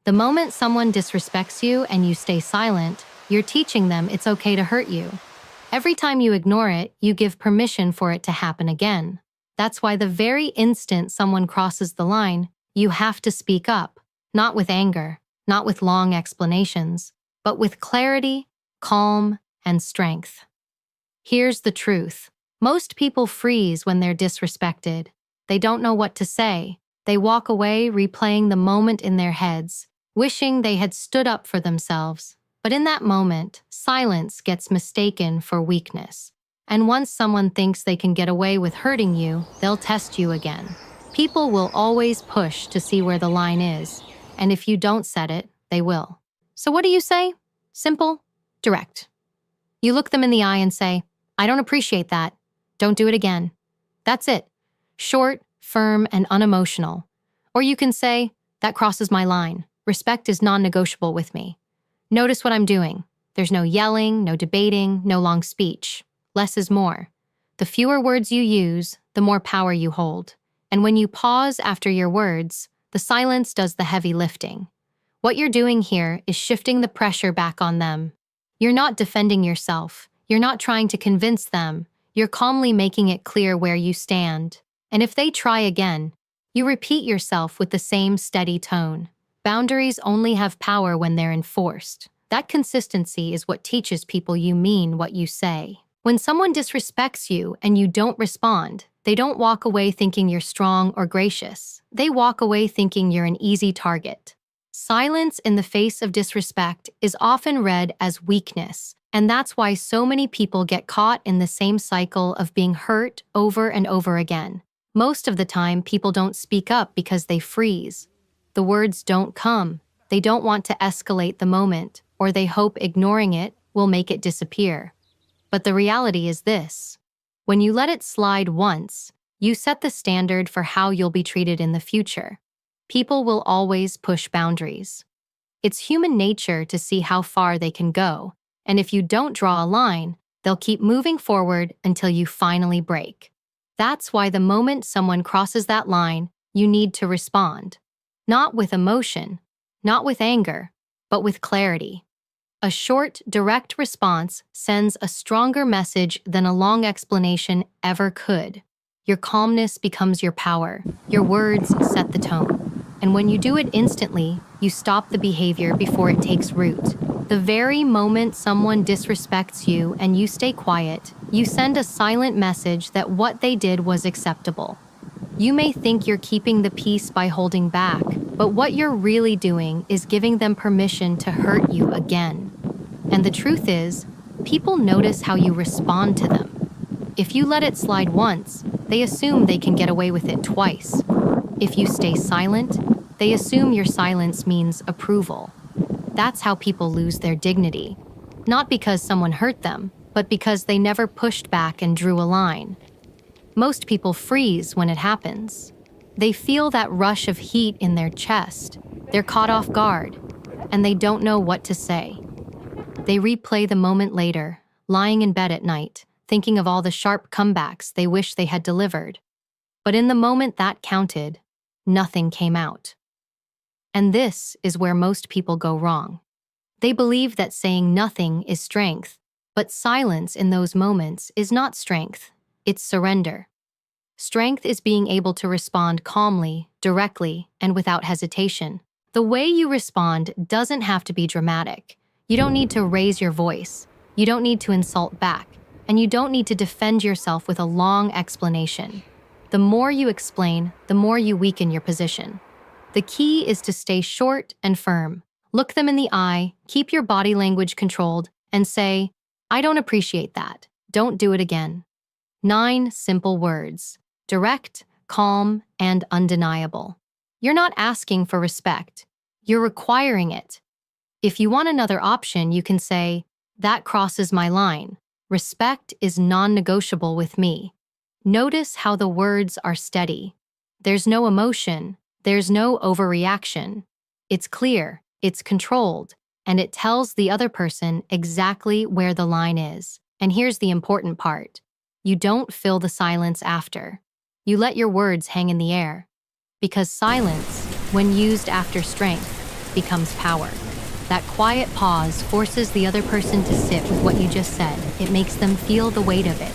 The moment someone disrespects you and you stay silent, you're teaching them it's okay to hurt you. Every time you ignore it, you give permission for it to happen again. That's why the very instant someone crosses the line, you have to speak up, not with anger, not with long explanations, but with clarity, calm, and strength. Here's the truth. Most people freeze when they're disrespected. They don't know what to say. They walk away replaying the moment in their heads, wishing they had stood up for themselves. But in that moment, silence gets mistaken for weakness. And once someone thinks they can get away with hurting you, they'll test you again. People will always push to see where the line is, and if you don't set it, they will. So what do you say? Simple, direct. You look them in the eye and say, "I don't appreciate that. Don't do it again." That's it. Short, firm, and unemotional. Or you can say, "That crosses my line. Respect is non-negotiable with me. Notice what I'm doing. There's no yelling, no debating, no long speech. Less is more. The fewer words you use, the more power you hold. And when you pause after your words, the silence does the heavy lifting. What you're doing here is shifting the pressure back on them. You're not defending yourself. You're not trying to convince them. You're calmly making it clear where you stand. And if they try again, you repeat yourself with the same steady tone. Boundaries only have power when they're enforced. That consistency is what teaches people you mean what you say. When someone disrespects you and you don't respond, they don't walk away thinking you're strong or gracious. They walk away thinking you're an easy target. Silence in the face of disrespect is often read as weakness, and that's why so many people get caught in the same cycle of being hurt over and over again. Most of the time, people don't speak up because they freeze. The words don't come. They don't want to escalate the moment, or they hope ignoring it will make it disappear. But the reality is this. When you let it slide once, you set the standard for how you'll be treated in the future. People will always push boundaries. It's human nature to see how far they can go, and if you don't draw a line, they'll keep moving forward until you finally break. That's why the moment someone crosses that line, you need to respond. Not with emotion, not with anger, but with clarity. A short, direct response sends a stronger message than a long explanation ever could. Your calmness becomes your power. Your words set the tone. And when you do it instantly, you stop the behavior before it takes root. The very moment someone disrespects you and you stay quiet, you send a silent message that what they did was acceptable. You may think you're keeping the peace by holding back, but what you're really doing is giving them permission to hurt you again. And the truth is, people notice how you respond to them. If you let it slide once, they assume they can get away with it twice. If you stay silent, they assume your silence means approval. That's how people lose their dignity. Not because someone hurt them, but because they never pushed back and drew a line. Most people freeze when it happens. They feel that rush of heat in their chest. They're caught off guard, and they don't know what to say. They replay the moment later, lying in bed at night, thinking of all the sharp comebacks they wish they had delivered. But in the moment that counted, nothing came out. And this is where most people go wrong. They believe that saying nothing is strength, but silence in those moments is not strength. It's surrender. Strength is being able to respond calmly, directly, and without hesitation. The way you respond doesn't have to be dramatic. You don't need to raise your voice. You don't need to insult back. And you don't need to defend yourself with a long explanation. The more you explain, the more you weaken your position. The key is to stay short and firm. Look them in the eye, keep your body language controlled, and say, "I don't appreciate that. Don't do it again." 9 simple words. Direct, calm, and undeniable. You're not asking for respect. You're requiring it. If you want another option, you can say, "That crosses my line. Respect is non-negotiable with me." Notice how the words are steady. There's no emotion. There's no overreaction. It's clear, it's controlled, and it tells the other person exactly where the line is. And here's the important part. You don't fill the silence after. You let your words hang in the air. Because silence, when used after strength, becomes power. That quiet pause forces the other person to sit with what you just said. It makes them feel the weight of it.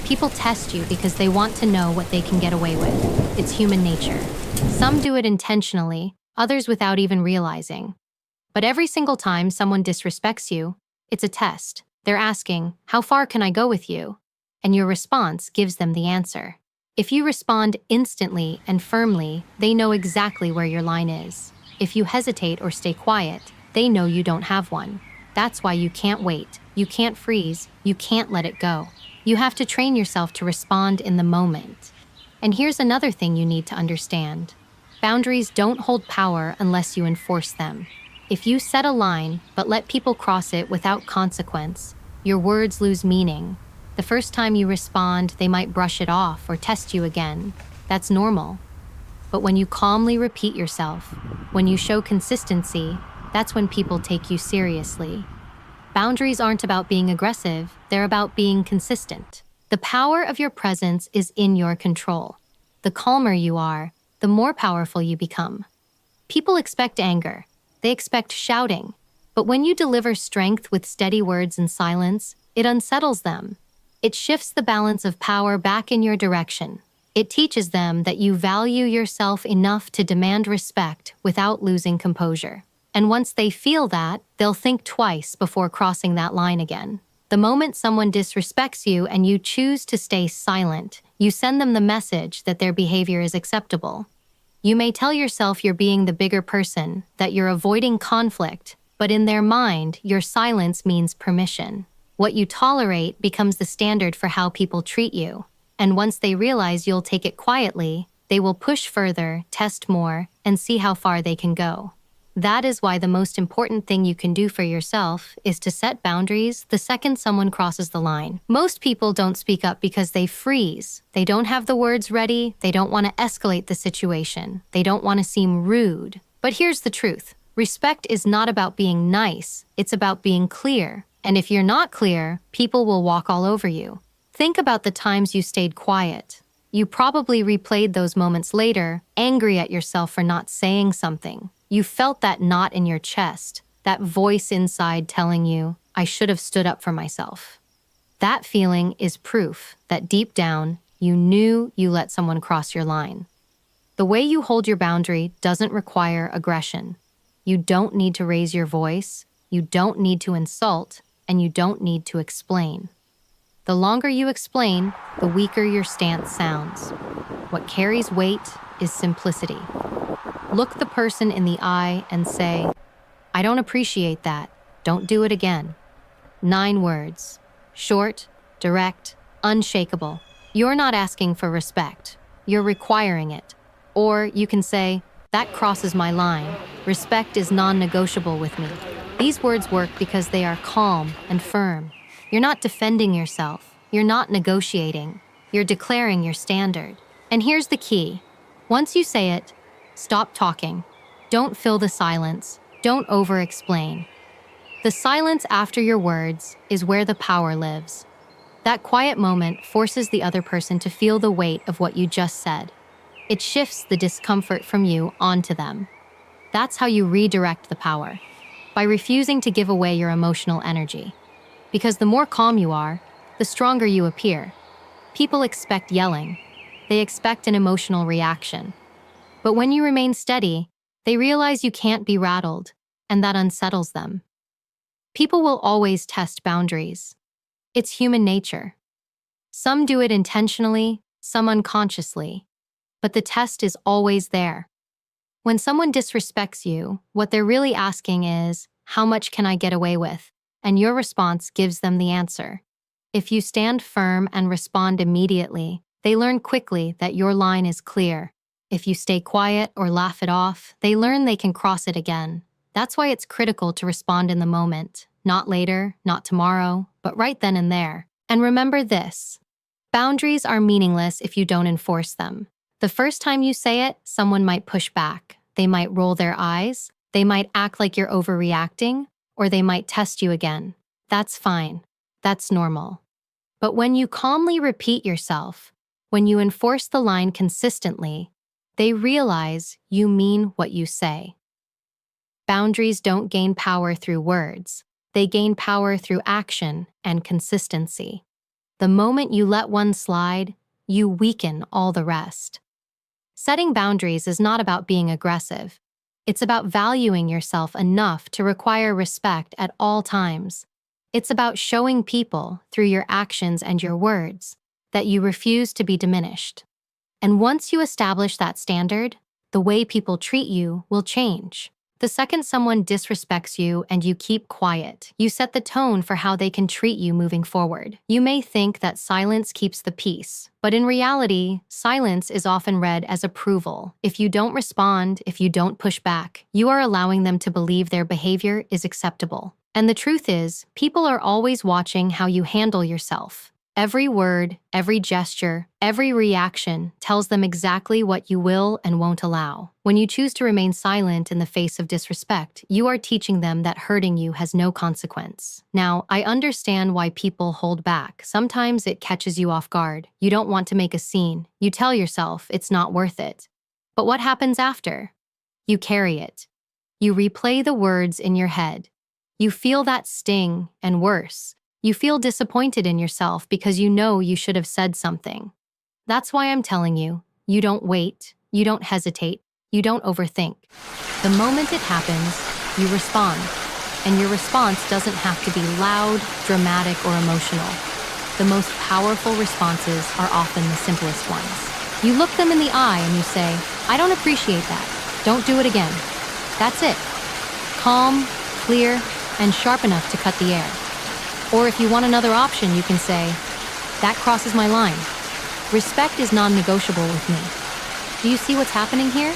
People test you because they want to know what they can get away with. It's human nature. Some do it intentionally, others without even realizing. But every single time someone disrespects you, it's a test. They're asking, "How far can I go with you?" And your response gives them the answer. If you respond instantly and firmly, they know exactly where your line is. If you hesitate or stay quiet, they know you don't have one. That's why you can't wait, you can't freeze, you can't let it go. You have to train yourself to respond in the moment. And here's another thing you need to understand. Boundaries don't hold power unless you enforce them. If you set a line but let people cross it without consequence, your words lose meaning. The first time you respond, they might brush it off or test you again. That's normal. But when you calmly repeat yourself, when you show consistency, that's when people take you seriously. Boundaries aren't about being aggressive, they're about being consistent. The power of your presence is in your control. The calmer you are, the more powerful you become. People expect anger, they expect shouting. But when you deliver strength with steady words and silence, it unsettles them. It shifts the balance of power back in your direction. It teaches them that you value yourself enough to demand respect without losing composure. And once they feel that, they'll think twice before crossing that line again. The moment someone disrespects you and you choose to stay silent, you send them the message that their behavior is acceptable. You may tell yourself you're being the bigger person, that you're avoiding conflict, but in their mind, your silence means permission. What you tolerate becomes the standard for how people treat you. And once they realize you'll take it quietly, they will push further, test more, and see how far they can go. That is why the most important thing you can do for yourself is to set boundaries the second someone crosses the line. Most people don't speak up because they freeze. They don't have the words ready. They don't want to escalate the situation. They don't want to seem rude. But here's the truth. Respect is not about being nice. It's about being clear. And if you're not clear, people will walk all over you. Think about the times you stayed quiet. You probably replayed those moments later, angry at yourself for not saying something. You felt that knot in your chest, that voice inside telling you, "I should have stood up for myself." That feeling is proof that deep down, you knew you let someone cross your line. The way you hold your boundary doesn't require aggression. You don't need to raise your voice, you don't need to insult, and you don't need to explain. The longer you explain, the weaker your stance sounds. What carries weight is simplicity. Look the person in the eye and say, "I don't appreciate that. Don't do it again." 9 words. Short, direct, unshakable. You're not asking for respect. You're requiring it. Or you can say, "That crosses my line. Respect is non-negotiable with me." These words work because they are calm and firm. You're not defending yourself. You're not negotiating. You're declaring your standard. And here's the key. Once you say it, stop talking. Don't fill the silence. Don't over-explain. The silence after your words is where the power lives. That quiet moment forces the other person to feel the weight of what you just said. It shifts the discomfort from you onto them. That's how you redirect the power, by refusing to give away your emotional energy. Because the more calm you are, the stronger you appear. People expect yelling. They expect an emotional reaction. But when you remain steady, they realize you can't be rattled, and that unsettles them. People will always test boundaries. It's human nature. Some do it intentionally, some unconsciously. But the test is always there. When someone disrespects you, what they're really asking is, "How much can I get away with?" And your response gives them the answer. If you stand firm and respond immediately, they learn quickly that your line is clear. If you stay quiet or laugh it off, they learn they can cross it again. That's why it's critical to respond in the moment, not later, not tomorrow, but right then and there. And remember this: boundaries are meaningless if you don't enforce them. The first time you say it, someone might push back. They might roll their eyes, they might act like you're overreacting, or they might test you again. That's fine. That's normal. But when you calmly repeat yourself, when you enforce the line consistently, they realize you mean what you say. Boundaries don't gain power through words. They gain power through action and consistency. The moment you let one slide, you weaken all the rest. Setting boundaries is not about being aggressive. It's about valuing yourself enough to require respect at all times. It's about showing people, through your actions and your words, that you refuse to be diminished. And once you establish that standard, the way people treat you will change. The second someone disrespects you and you keep quiet, you set the tone for how they can treat you moving forward. You may think that silence keeps the peace, but in reality, silence is often read as approval. If you don't respond, if you don't push back, you are allowing them to believe their behavior is acceptable. And the truth is, people are always watching how you handle yourself. Every word, every gesture, every reaction tells them exactly what you will and won't allow. When you choose to remain silent in the face of disrespect, you are teaching them that hurting you has no consequence. Now, I understand why people hold back. Sometimes it catches you off guard. You don't want to make a scene. You tell yourself it's not worth it. But what happens after? You carry it. You replay the words in your head. You feel that sting, and worse. You feel disappointed in yourself because you know you should have said something. That's why I'm telling you, you don't wait, you don't hesitate, you don't overthink. The moment it happens, you respond. And your response doesn't have to be loud, dramatic, or emotional. The most powerful responses are often the simplest ones. You look them in the eye and you say, "I don't appreciate that. Don't do it again." That's it. Calm, clear, and sharp enough to cut the air. Or if you want another option, you can say, "That crosses my line." Respect is non-negotiable with me. Do you see what's happening here?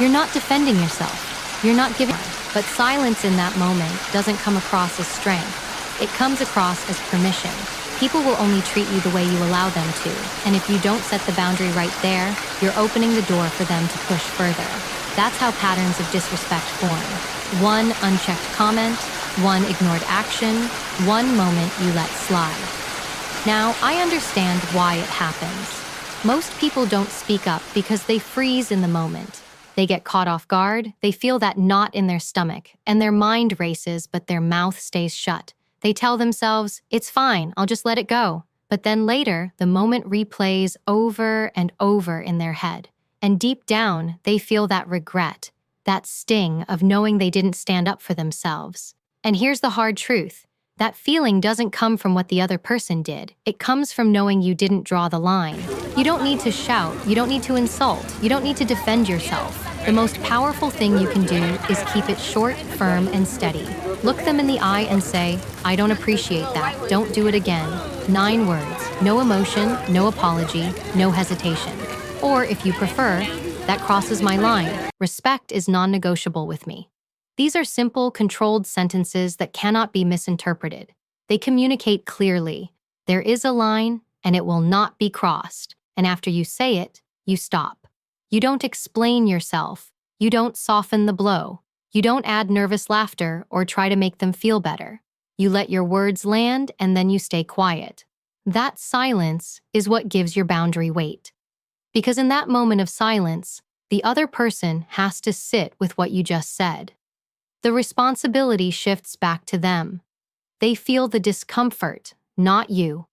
You're not defending yourself. You're not giving. But silence in that moment doesn't come across as strength. It comes across as permission. People will only treat you the way you allow them to. And if you don't set the boundary right there, you're opening the door for them to push further. That's how patterns of disrespect form. One unchecked comment, one ignored action, one moment you let slide. Now, I understand why it happens. Most people don't speak up because they freeze in the moment. They get caught off guard, they feel that knot in their stomach, and their mind races, but their mouth stays shut. They tell themselves, "It's fine, I'll just let it go." But then later, the moment replays over and over in their head. And deep down, they feel that regret, that sting of knowing they didn't stand up for themselves. And here's the hard truth. That feeling doesn't come from what the other person did. It comes from knowing you didn't draw the line. You don't need to shout. You don't need to insult. You don't need to defend yourself. The most powerful thing you can do is keep it short, firm, and steady. Look them in the eye and say, "I don't appreciate that. Don't do it again." 9 words. No emotion, no apology, no hesitation. Or if you prefer, "That crosses my line. Respect is non-negotiable with me." These are simple, controlled sentences that cannot be misinterpreted. They communicate clearly. There is a line, and it will not be crossed. And after you say it, you stop. You don't explain yourself. You don't soften the blow. You don't add nervous laughter or try to make them feel better. You let your words land, and then you stay quiet. That silence is what gives your boundary weight. Because in that moment of silence, the other person has to sit with what you just said. The responsibility shifts back to them. They feel the discomfort, not you.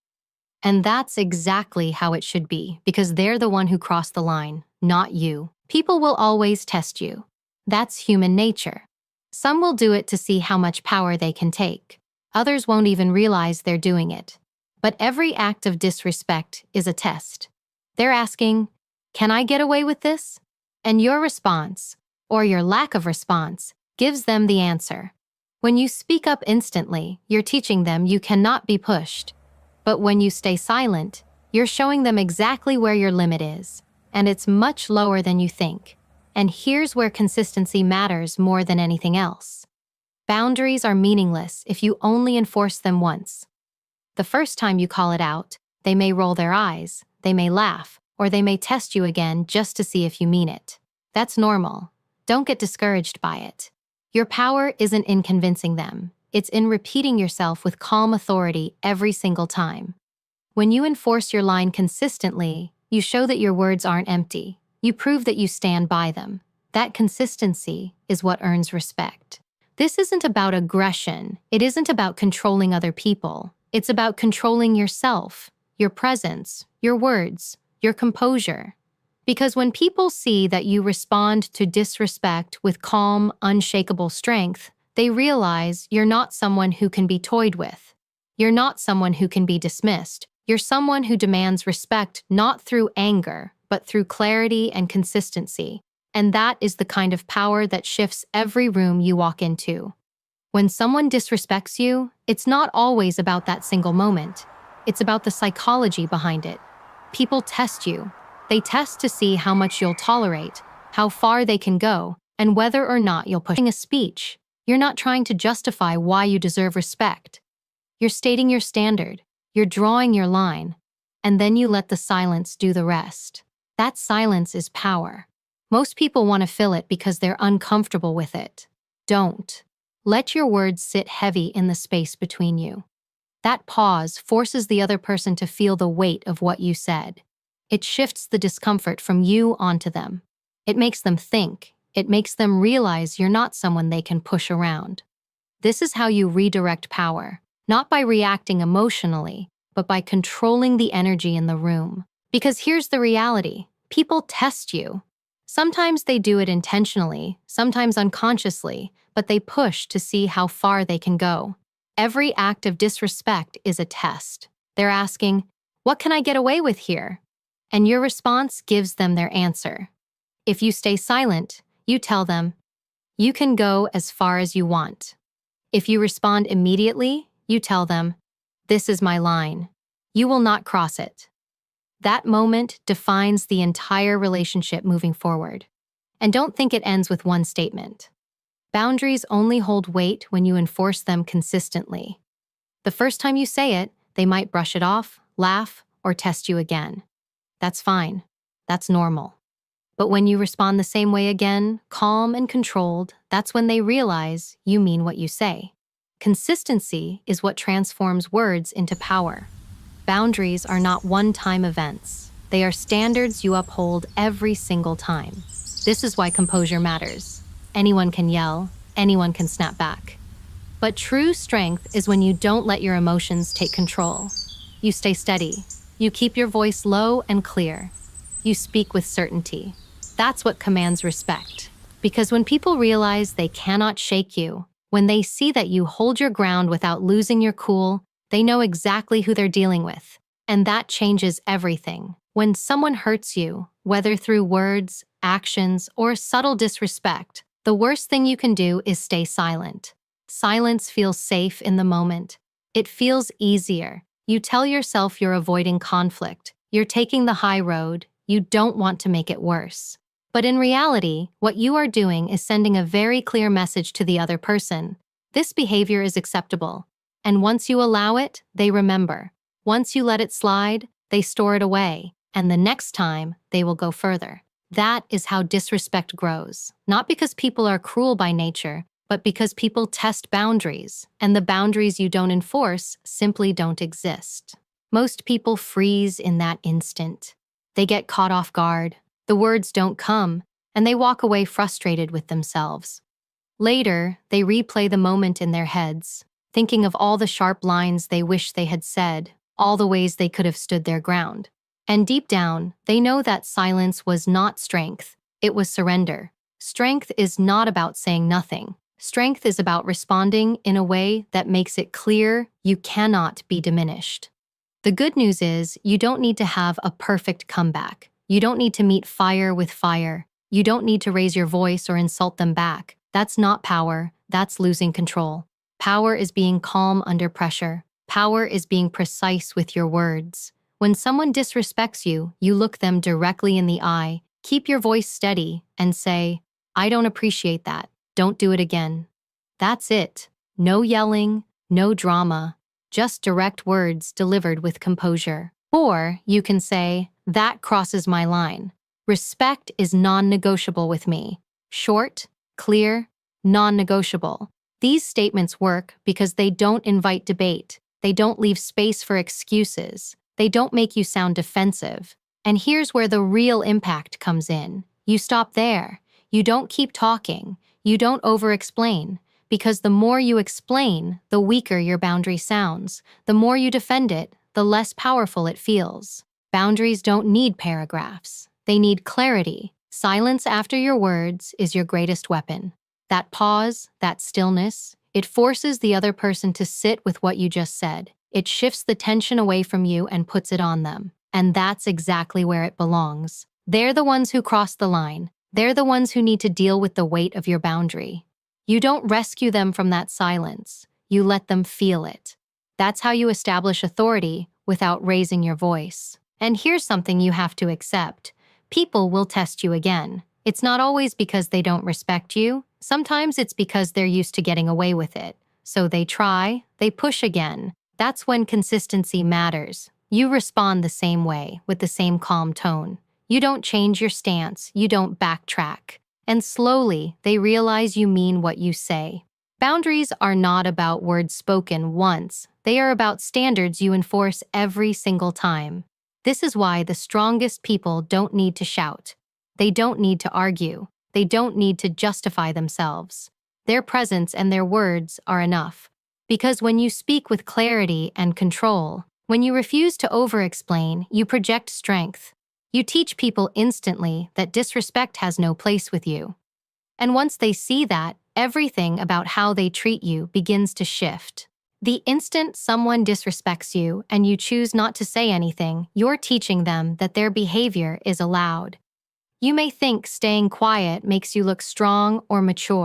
And that's exactly how it should be, because they're the one who crossed the line, not you. People will always test you. That's human nature. Some will do it to see how much power they can take. Others won't even realize they're doing it. But every act of disrespect is a test. They're asking, "Can I get away with this?" And your response, or your lack of response, gives them the answer. When you speak up instantly, you're teaching them you cannot be pushed. But when you stay silent, you're showing them exactly where your limit is, and it's much lower than you think. And here's where consistency matters more than anything else. Boundaries are meaningless if you only enforce them once. The first time you call it out, they may roll their eyes, they may laugh, or they may test you again just to see if you mean it. That's normal. Don't get discouraged by it. Your power isn't in convincing them. It's in repeating yourself with calm authority every single time. When you enforce your line consistently, you show that your words aren't empty. You prove that you stand by them. That consistency is what earns respect. This isn't about aggression. It isn't about controlling other people. It's about controlling yourself, your presence, your words, your composure. Because when people see that you respond to disrespect with calm, unshakable strength, they realize you're not someone who can be toyed with. You're not someone who can be dismissed. You're someone who demands respect not through anger, but through clarity and consistency. And that is the kind of power that shifts every room you walk into. When someone disrespects you, it's not always about that single moment. It's about the psychology behind it. People test you. They test to see how much you'll tolerate, how far they can go, and whether or not you'll push a speech. You're not trying to justify why you deserve respect. You're stating your standard. You're drawing your line. And then you let the silence do the rest. That silence is power. Most people want to fill it because they're uncomfortable with it. Don't. Let your words sit heavy in the space between you. That pause forces the other person to feel the weight of what you said. It shifts the discomfort from you onto them. It makes them think. It makes them realize you're not someone they can push around. This is how you redirect power, not by reacting emotionally, but by controlling the energy in the room. Because here's the reality. People test you. Sometimes they do it intentionally, sometimes unconsciously, but they push to see how far they can go. Every act of disrespect is a test. They're asking, "What can I get away with here?" And your response gives them their answer. If you stay silent, you tell them, "You can go as far as you want." If you respond immediately, you tell them, "This is my line. You will not cross it." That moment defines the entire relationship moving forward. And don't think it ends with one statement. Boundaries only hold weight when you enforce them consistently. The first time you say it, they might brush it off, laugh, or test you again. That's fine. That's normal. But when you respond the same way again, calm and controlled, that's when they realize you mean what you say. Consistency is what transforms words into power. Boundaries are not one-time events. They are standards you uphold every single time. This is why composure matters. Anyone can yell, anyone can snap back. But true strength is when you don't let your emotions take control. You stay steady. You keep your voice low and clear. You speak with certainty. That's what commands respect. Because when people realize they cannot shake you, when they see that you hold your ground without losing your cool, they know exactly who they're dealing with. And that changes everything. When someone hurts you, whether through words, actions, or subtle disrespect, the worst thing you can do is stay silent. Silence feels safe in the moment. It feels easier. You tell yourself you're avoiding conflict. You're taking the high road. You don't want to make it worse. But in reality, what you are doing is sending a very clear message to the other person. This behavior is acceptable. And once you allow it, they remember. Once you let it slide, they store it away. And the next time, they will go further. That is how disrespect grows. Not because people are cruel by nature, but because people test boundaries, and the boundaries you don't enforce simply don't exist. Most people freeze in that instant. They get caught off guard, the words don't come, and they walk away frustrated with themselves. Later, they replay the moment in their heads, thinking of all the sharp lines they wish they had said, all the ways they could have stood their ground. And deep down, they know that silence was not strength, it was surrender. Strength is not about saying nothing. Strength is about responding in a way that makes it clear you cannot be diminished. The good news is you don't need to have a perfect comeback. You don't need to meet fire with fire. You don't need to raise your voice or insult them back. That's not power, that's losing control. Power is being calm under pressure. Power is being precise with your words. When someone disrespects you, you look them directly in the eye, keep your voice steady, and say, "I don't appreciate that. Don't do it again." That's it. No yelling, no drama, just direct words delivered with composure. Or you can say, "That crosses my line. Respect is non-negotiable with me." Short, clear, non-negotiable. These statements work because they don't invite debate. They don't leave space for excuses. They don't make you sound defensive. And here's where the real impact comes in. You stop there. You don't keep talking. You don't over-explain. Because the more you explain, the weaker your boundary sounds. The more you defend it, the less powerful it feels. Boundaries don't need paragraphs. They need clarity. Silence after your words is your greatest weapon. That pause, that stillness, it forces the other person to sit with what you just said. It shifts the tension away from you and puts it on them. And that's exactly where it belongs. They're the ones who cross the line. They're the ones who need to deal with the weight of your boundary. You don't rescue them from that silence. You let them feel it. That's how you establish authority without raising your voice. And here's something you have to accept. People will test you again. It's not always because they don't respect you. Sometimes it's because they're used to getting away with it. So they try, they push again. That's when consistency matters. You respond the same way, with the same calm tone. You don't change your stance, you don't backtrack. And slowly, they realize you mean what you say. Boundaries are not about words spoken once. They are about standards you enforce every single time. This is why the strongest people don't need to shout. They don't need to argue. They don't need to justify themselves. Their presence and their words are enough. Because when you speak with clarity and control, when you refuse to over-explain, you project strength. You teach people instantly that disrespect has no place with you. And once they see that, everything about how they treat you begins to shift. The instant someone disrespects you and you choose not to say anything, you're teaching them that their behavior is allowed. You may think staying quiet makes you look strong or mature.